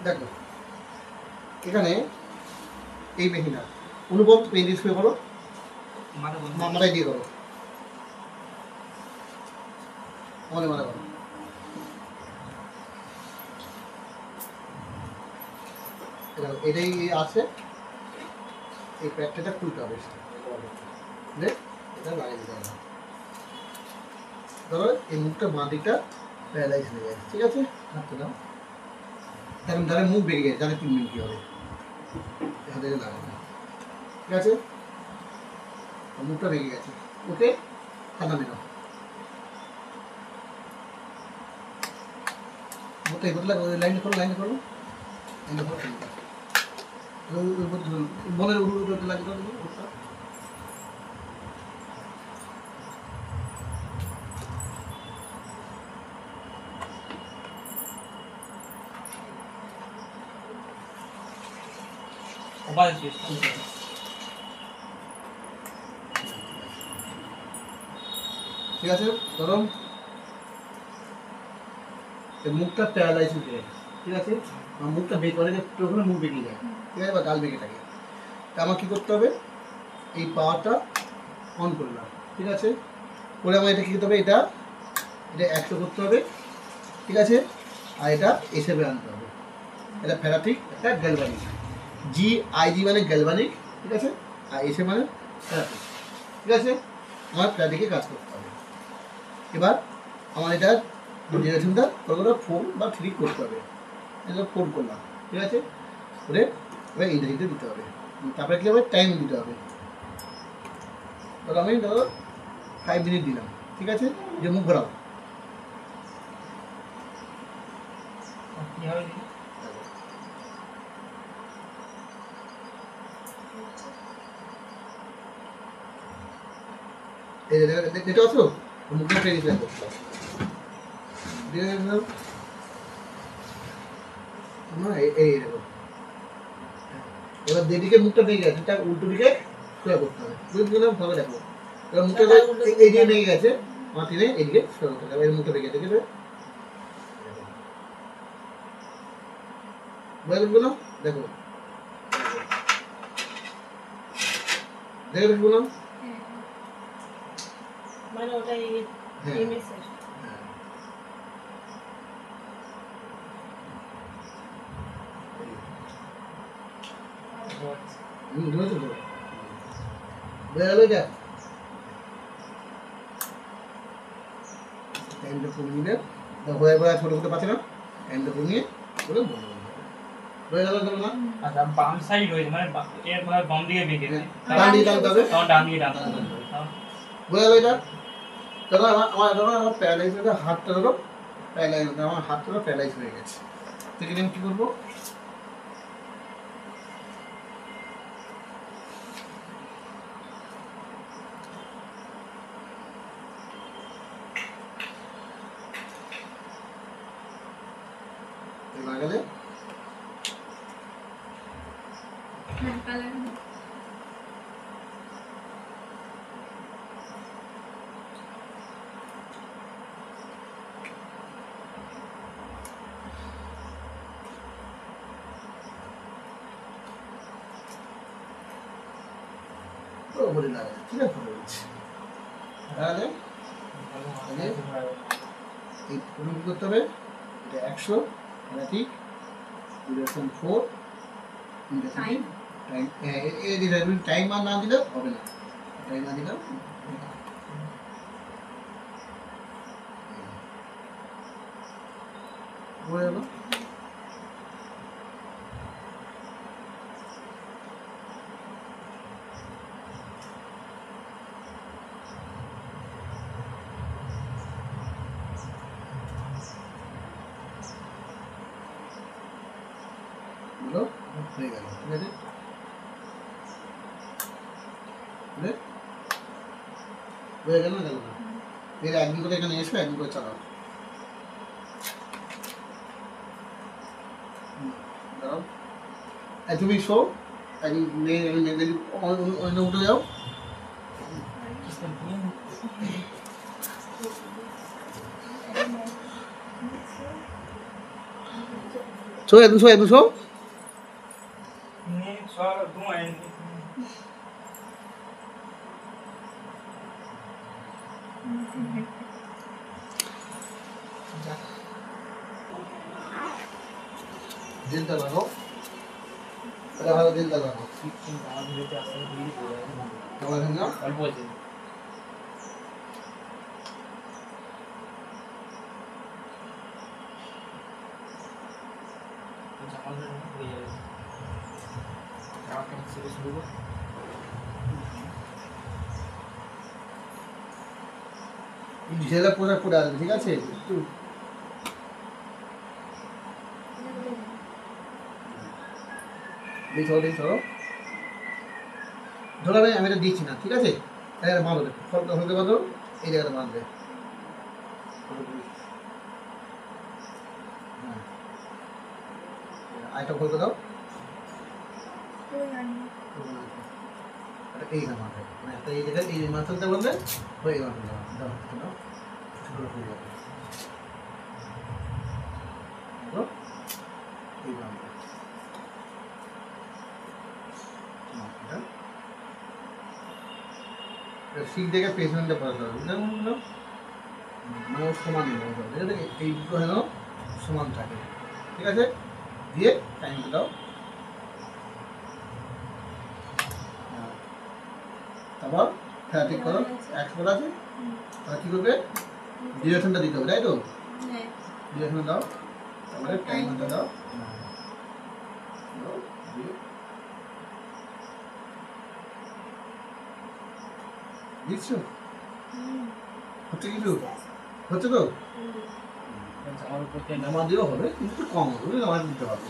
দেখো এখানে এই মেহিনা অনুভব তুমি এই শুয়ে করো, মাথায় দিয়ে করো, মনে মনে করো। এটাই আছে, এই প্যাকটা খুলতে হবে, এটা লাগিয়ে দিতে হবে। ধরো এই মুখটা বাঁ দিকটা প্যারালাইজ হয়ে যায়, ঠিক আছে? হাতটা দাও, এখন যাদের মুখ বেরিয়ে গেছে যাদের 3 মিনিট কি হবে, হাতে লাগানো, ঠিক আছে? মুখটা বেরিয়ে গেছে, ওকে? ঠান্ডা মেনো মুখটা এই বদলা লাইন করো, লাইন করো, লাইন করো, মনের উড়ে লাগে ওটা। ঠিক আছে, ধরো মুখটা প্যারালাইজ হয়ে যায়, ঠিক আছে? মুখটা বেঁকে অনেকে প্রথমে মুখ বেরিয়ে যায়, ঠিক আছে, বা গাল বেঁকে থাকে। তা আমার কী করতে হবে, এই পাওয়ারটা অন করলাম, ঠিক আছে? করে আমার এটা কী করতে হবে, এটা 100 করতে হবে, ঠিক আছে? আর এটা এসে আনতে হবে। এটা ফেরাটিক, একটা গ্যালভানিক, GIG মানে গ্যালভানিক, ঠিক আছে? আর এসে মানে ফেরাটিক, ঠিক আছে? আমার ফেরাটিকে কাজ করতে হবে। এবার আমার এটা জেনারেশনটা 4 বা 3 করতে হবে, এটা 4 করলাম, ঠিক আছে? করে এবার ইন্টারভিউতে দিতে হবে, তারপরে কী হবে, টাইম দিতে হবে। ধরো আমি 5 মিনিট দিলাম, ঠিক আছে? যে মুখ ঘোরাও, দেখতে পাচ্ছ মুখটা ফেরিয়ে দেখো, এই দেখো। এবার যেদিকে মুখটা ভেঙে গেছে তার উল্টো দিকে সোজা করতে হবে, বুঝলাম? ভাবে দেখো, এবার মুখটা এইদিকে ভেঙে গেছে, আমার টেনে এইদিকে সোজা করতে হবে, এর মুখটা ভেঙে গেছে, দেখবে? বুঝলো না? দেখো দেখে দেখবো না, মানে ওটাই ইমেজ এর ধরেছো তো? বোঝা গেল এটা? টাইমটা কমিয়ে নিলে হয়ে পড়া ছোটো ছোটো পাচ্ছে না, টাইমটা কমিয়ে বলে বন্ধ করতে হবে। বোঝা গেল না? আচ্ছা, বাম সাইড হয়েছে মানে এর মানে বাম দিকে বেঁকে ডান দিকে টানতে হবে, তখন ডান দিকে টানতে হবে। বোঝা গেল এটা? ধরো আমার প্যারালাইজ হয়ে হাতটা, ধরো প্যারালাইজ, আমার হাতটা প্যারালাইজ হয়ে গেছে, থেকে আমি কী করবো, লাগালে বলে লাগালে, ঠিক আছে? লাগালে এই কী করতে হবে, এটা 100 ঠিক, ডিউরেশন 4, টাইম টাইম আর না দিলে হবে না, টাইম না দিলে হয়ে গেল। হয়ে গেল, ঠিক আছে? হয়ে গেল না, গেল না? এর একদিন করে এখানে এসো, একদিন করে চালাও। দাঁড়াও, তুমি শো, অন্য উঠে যাও, শো একদম শো একদম শো দিলটা লাগাও এটা ভালো দিলটা লাগাও তোমার এখানে না অল্প আছে ঝেলে পোশাক পরে আসবে ঠিক আছে একটু ধরো ধরো আমি এটা দিচ্ছি না ঠিক আছে এটা বাঁধবে ফলটা হতে বাঁধো এই জায়গাটা বাঁধবে আইটা ফলতে দাও এই না মাথায় মানে একটা এই জায়গায় এই মাথাটা বললে হয়ে গেল দাও দাও ছোট হয়ে যাবে এই মাথাটা শিখ দেখে পেছনটা পড়াতে হবে বুঝলেন মানে সমান নেই ঠিক আছে এই দুটো যেন সমান থাকে ঠিক আছে দিয়ে টাইমটা দাও তারপর খেলা ঠিক করো এক্সপোর্ট আছে তাহলে কী করবে ডিরেকশনটা দিতে হবে তাই তো ডিরেকশনটা দাও তারপরে টাইমটা দাও দিচ্ছ হচ্ছে কিছু হচ্ছে তো আমার উপর নামা দিলেও হবে কিন্তু কম হবে নামা দিতে হবে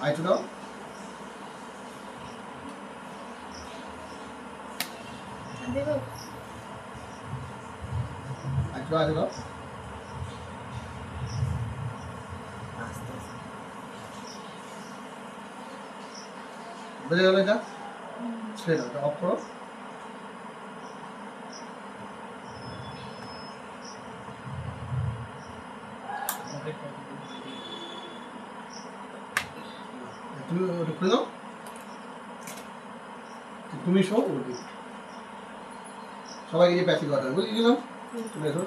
আইটু দাও আইটু দাও আইটু দাও বুঝে গেল এটা ছেড়ে দাও এটা অফ করো তুমি ওটা খুলে দাও তুমি শো ওটি সবাইকে যে প্যাসি কথা বুঝলি গেলাম চলে এসো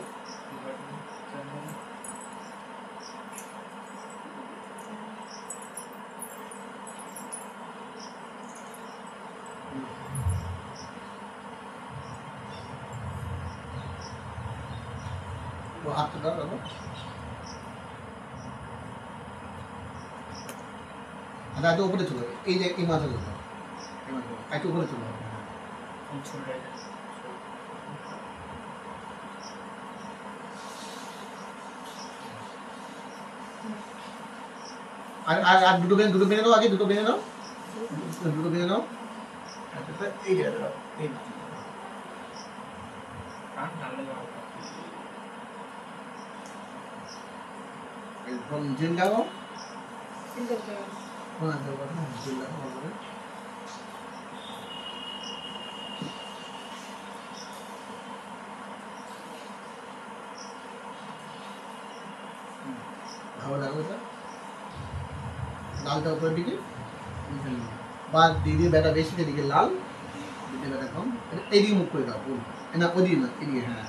হাতটা দাও দাও আর আগে উপরে চলে যাবে এই যে এই মাথা ধরো এই মাথা একটু উপরে চলে যাবে আর আর আর দুটো বেঁধে নাও আগে দুটো বেঁধে নাও এই জায়গাটা দাও এই জিন লাগাও হ্যাঁ জিন লাগাও ভালো লাগবে স্যার লালটা উপরের দিকে বা দিদি ব্যাটা বেশি এদিকে লাল দিদি ব্যাটা কম এইদিকে মুখ করে দাও না ওদিকে না এদিকে হ্যাঁ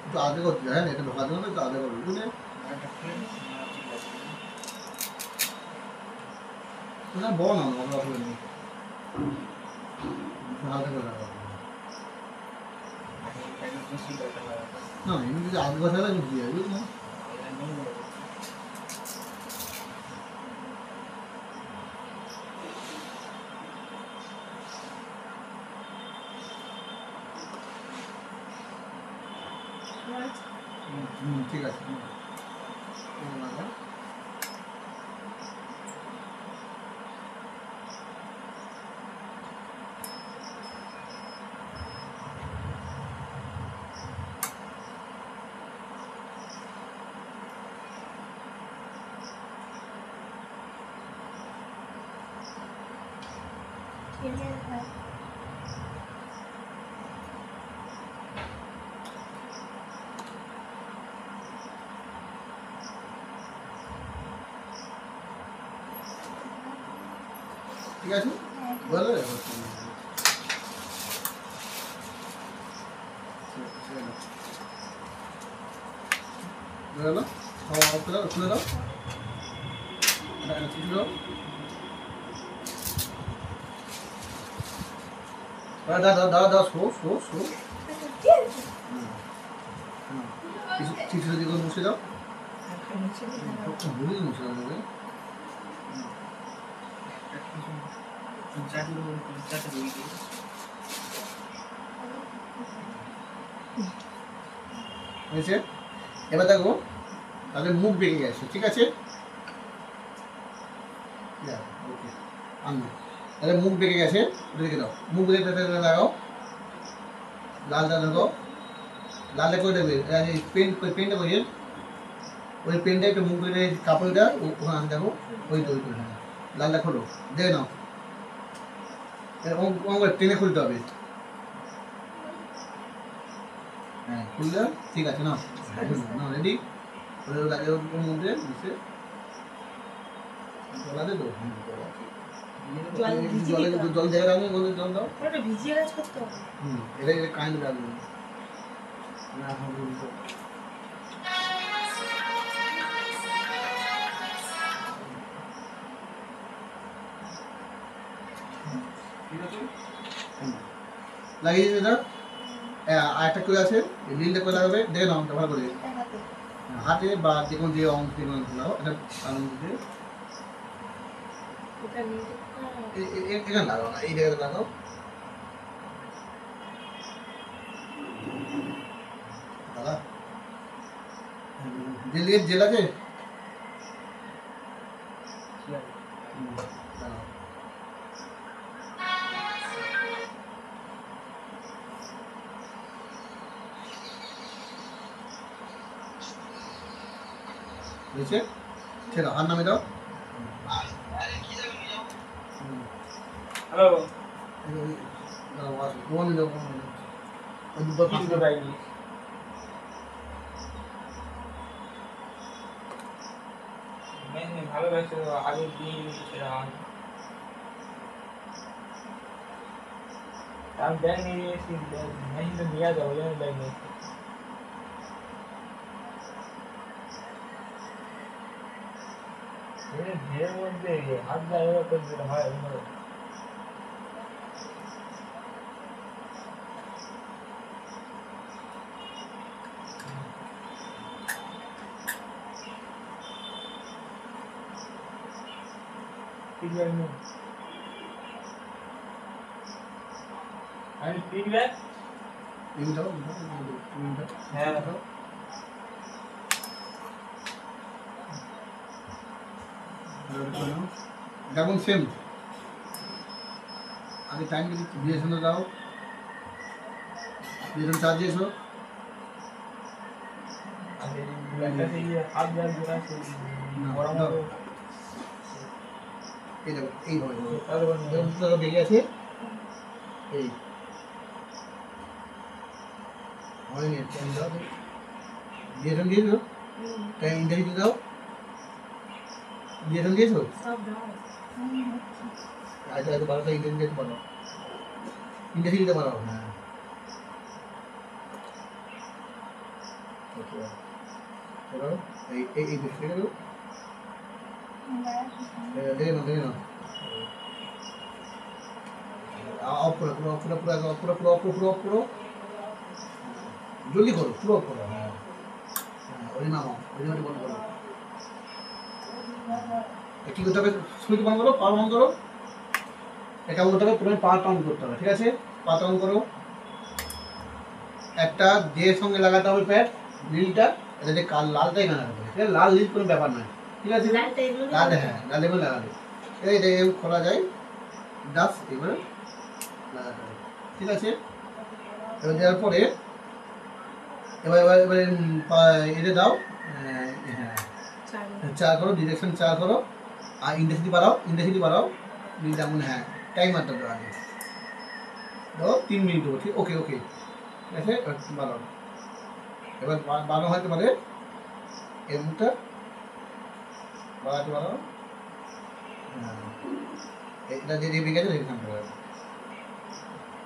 একটু আগে করতে হ্যাঁ এটা ঢোকা দেবো একটু আগে করবে বুঝলে না বল না অন্য অসুবিধা নেই আগে করে রাখো না এমনি যদি আগে কথা হলে বুঝতে যাবে বুঝলি ঠিক আছে ঠিক আছে বলে বেরোলো খুলে দাও খুলে দাও দাদা দাদা দাদা শো শো শো কিছু দিকে মুছে দাও ভুলে মুছে দাও তোকে হয়েছে এবার দেখো তাহলে মুখ বেঁকে গেছে ঠিক আছে তাহলে মুখ বেঁকে গেছে ওটা দেখে দাও মুখ বেঁকে লাগাও লালটা দেখো লালটা করে দেবে পেনটা করে ওই পেনটা একটু মুখ বেঁকে কাপড়টা ওখানে দেখো ওই তো ওই তো হ্যাঁ লালটা খোলো দেখে নাও টেনে খুলতে হবে হ্যাঁ খুললে ঠিক আছে না না রেডি ওর মধ্যে মিশে জল আছে তো জল জায়গা রাখবে ওদের জল দাও ওটা ভিজিয়ে কাজ করতে হবে এটা কারেন্ট রাখবে না লাগিয়ে দিতে দাও আরেকটা করে আছে নীলটা করে লাগাবে দেখে নাও ভালো করে হাতে বা যে কোনো যে অংশ দিয়ে লাগাও এটা দিয়ে এখানে লাগাও না এই জায়গাতে লাগাও দাদা জেল আছে বুঝছে ছেড়ে হাত নামে দাও হ্যালো ভালোবাসে আগে দিয়ে সেটা আমি ব্যাগ নিয়ে এসেছি মেশিনটা নিয়ে যাবো যেন ব্যাগ নিয়ে ভিড়ের মধ্যে হাত দেওয়া করতে হয় আমি ফিডব্যাক হ্যাঁ যেমন সেম আগে টাইম দিয়েছিল দাও দিয়েছেন চার্জ দিয়েছো হাত দেওয়া এই দেখো এইভাবে বেরিয়ে আছে এই হয়নি টাইম দাও দিয়েছেন দিয়েছো টাইম ইন্টারভিউ দাও দিয়েছেন দিয়েছো সব দাও আচ্ছা এত বারোটা ইন্টারভিউ দিতে পারো ইন্টারভিউ দিতে পারো হ্যাঁ এই এই এই দেখে নাও দেখে নাও অফ করো পুরো জলদি করো পুরো করো হ্যাঁ ওই নামাও ওই জন্য বন্ধ করো কি করতে হবে সুইচ বন্ধ করো পাওয়ার বন্ধ করো এটা করতে হবে প্রথমে পাওয়ার অন করতে হবে ঠিক আছে পাওয়ার অন করো একটা যে সঙ্গে লাগাতে হবে প্যাড নীলটা এটা যে লালটা এখানে লাগাতে হবে ঠিক আছে লাল নীল কোনো ব্যাপার নয় ঠিক আছে লাল হ্যাঁ লাল এগুলো লাগাবে এইটা এরকম খোলা যায় ডাস এবারে লাগাতে হবে ঠিক আছে এবার দেওয়ার পরে এবার এটা দাও হ্যাঁ চার করো ডিরেকশন চার করো আর ইন্টেন্সিটি বাড়াও নীল যেমন হ্যাঁ টাইমারটা দাও আগে দাও 3 মিনিট দেবো ঠিক ওকে ওকে ঠিক আছে বানাও এবার বানানো হয় তোমাদের এই মুখটা বানাতে পারো এটা যে বেগে গেছে এখান থেকে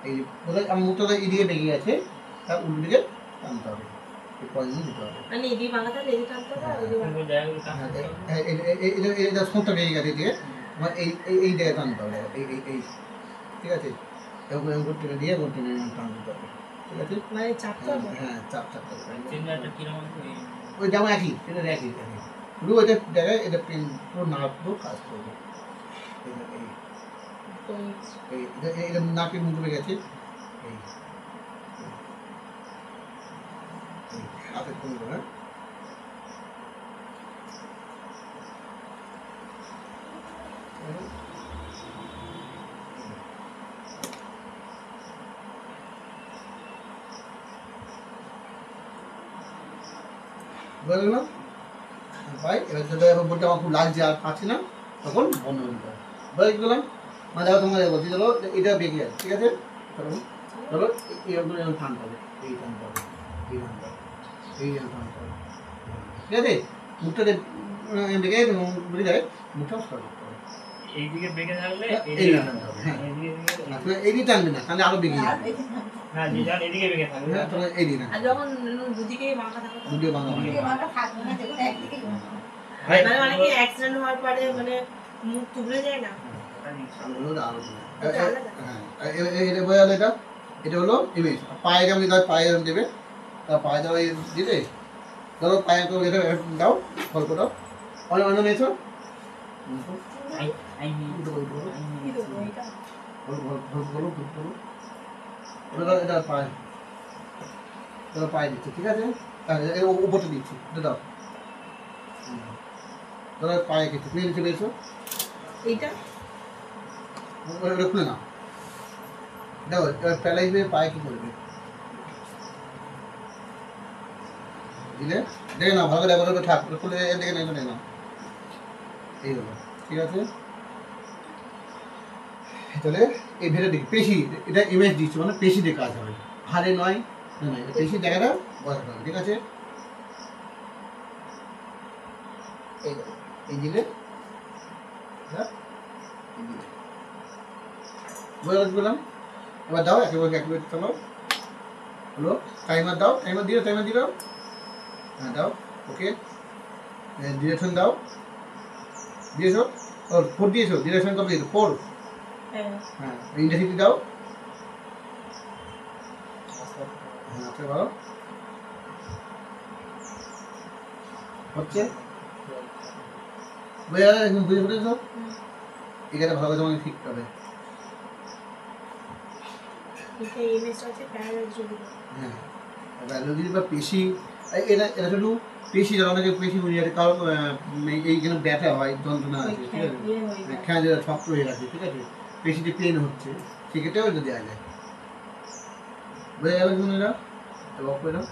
এই বলে আমার মুখটা এদিকে বেগে গেছে তার উল্টো দিকে টানতে হবে এই পয়েন্ট দিতে হবে মানে এদিকে বাঁকাতে হবে এদিকে টানতে হবে আর ওদিকে বাঁকাতে হবে। এটা সোঁটা বেগে গেছে দিয়ে আমার এই জায়গায় টানতে হবে এই ঠিক আছে এরকম এরকম টেনে দিয়ে এরকম টেনে টানতে হবে ঠিক আছে মানে চাপতে হবে। হ্যাঁ চাপ চাপ চিন্তাটা কিরকম ওই যেমন একই এটা একই শুধু ওইটা জায়গায় এটা পেন পুরো নাক পুরো কাজ করবে তো এটা নাকের মুখে গেছে এই হাতে কমে দেবে বুঝলেন না ভাই এবার যদি এখন বলতে আমার খুব লাগছে আর পাচ্ছি না তখন বন্ধ করে দিতে হবে বুঝে গেলাম মানে দেখো তোমাদের বলছি চলো এটা বেঁকে যাচ্ছে ঠিক আছে চলো চলো এরকম টানতে হবে এই টানতে হবে এই টানতে হবে এই টানতে হবে ঠিক আছে মুখটা বেঁকে বুঝে যায় মুখটাও সরা করতে হবে এইদিকে বেঁকে থাকলে এই টানতে হবে হ্যাঁ এই দিকে টানবে না তাহলে আরো বেঁকে যাবে না যেটা এদিকে বেঁকে থাকবে হ্যাঁ তাহলে এই দিকে আর যখন দুদিকেই বাঁকা থাকবে তখন- দুটো বাংলা মানে অনেকে অ্যাক্সিডেন্ট হওয়ার পরে মানে মুখ তুবড়ে যায় না এটা বোঝালো এটা হলো ইমেজ পায়ে যেমন দিতে হয় পায়ে যেমন দেবে তার পায়ে দেওয়া দিলে ধরো পায়ে তো এটা দাও গল্প দাও অন্য অন্য নিয়েছো এটা পায়ে এটা পায়ে দিচ্ছে ঠিক আছে উপরটা দিচ্ছি এটা দাও ধরো পায়ে কিছু নিয়ে নিচে পেয়েছো এইটা ওটা খুলে নাও দেখো এবার প্যালাইজে পায়ে কি করবে দিলে দেখে নাও ভালো করে একবার ঠাক খুলে দেখে নাও দেখে নাও এই হলো ঠিক আছে তাহলে এই ভেতর দিকে পেশি এটা ইমেজ দিচ্ছে মানে পেশি দিয়ে কাজ হবে হাড়ে নয় নয় পেশির জায়গাটা বসাতে হবে ঠিক আছে এই দিলে বললাম এবার দাও একেবারে একেবারে চলো হলো টাইমার দাও টাইমার দিও হ্যাঁ দাও ওকে ডিরেকশন দাও দিয়েছো ও 4 দিয়েছো ডিরেকশন কত দিয়েছো 4 হ্যাঁ ইন্টেন্সিটি দাও হ্যাঁ আচ্ছা ভালো হচ্ছে বুঝে বুঝেছো এখানে ভালো করে তোমাকে ঠিক হবে এটা ইমেজটা হচ্ছে প্যারালাইজড হ্যাঁ ভ্যালোজি বা পেশি এটা এটা শুধু পেশি যারা অনেকে পেশি বুঝে যাচ্ছে কারণ এইখানে ব্যথা হয় যন্ত্রণা আছে ঠিক আছে খেয়ে যেটা শক্ত হয়ে গেছে ঠিক আছে পেশিতে পেন হচ্ছে সেক্ষেত্রেও এটা দেওয়া যায় বোঝা গেল শুনুন এটা অফ করে দাও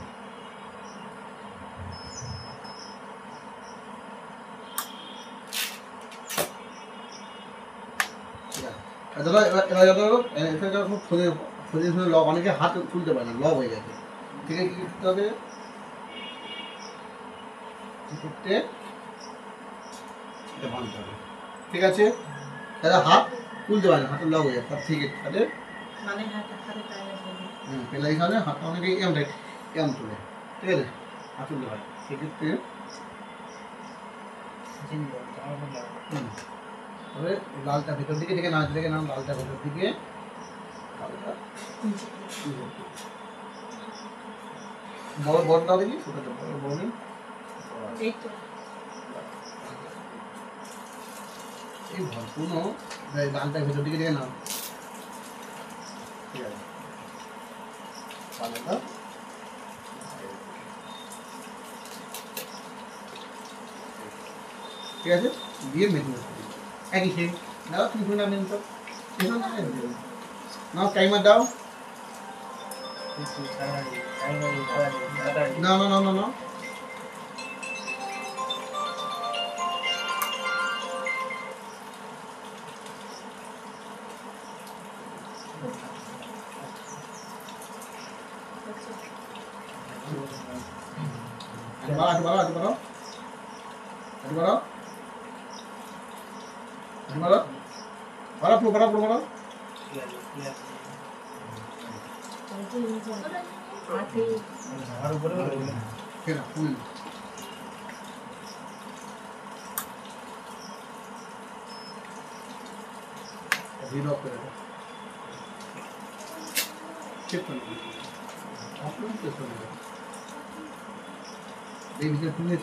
দাদা এবার এটা খুব খুঁজে লক অনেকে হাত তুলতে পারে না লক হয়ে গেছে ঠিক আছে কি করতে হবে ক্ষেত্রে এটা ভাঙতে হবে ঠিক আছে তাহলে হাত তুলতে পারে না হাতের লক হয়ে যায় তার ঠিক আছে তাহলে মানে হাতে প্যারালাইজড পেলাই খাবে হাতটা অনেকে এম তুলে ঠিক আছে হাত তুলতে পারে সেক্ষেত্রে তবে লালটা ভেতর দিকে থেকে নাচ দেখে নাম লালটা ভেতর দিকে বড় বড়টা দেখি ছোটটা বড় বড় নেই এই তো এই ভরপুরো লালটা ভেতর দিকে দেখে নাম ঠিক আছে পালাটা ঠিক আছে দিয়ে মেশিন একই সেই দাও তুমি শুনে নেন তো নাও টাইমার দাও না না না না না আটু বাড়াও বাড়াও। আর উপরে কেন হিট অফ করে দাও। চেক করে নিন। আপনার চেক করে নিন। এই ভিতরে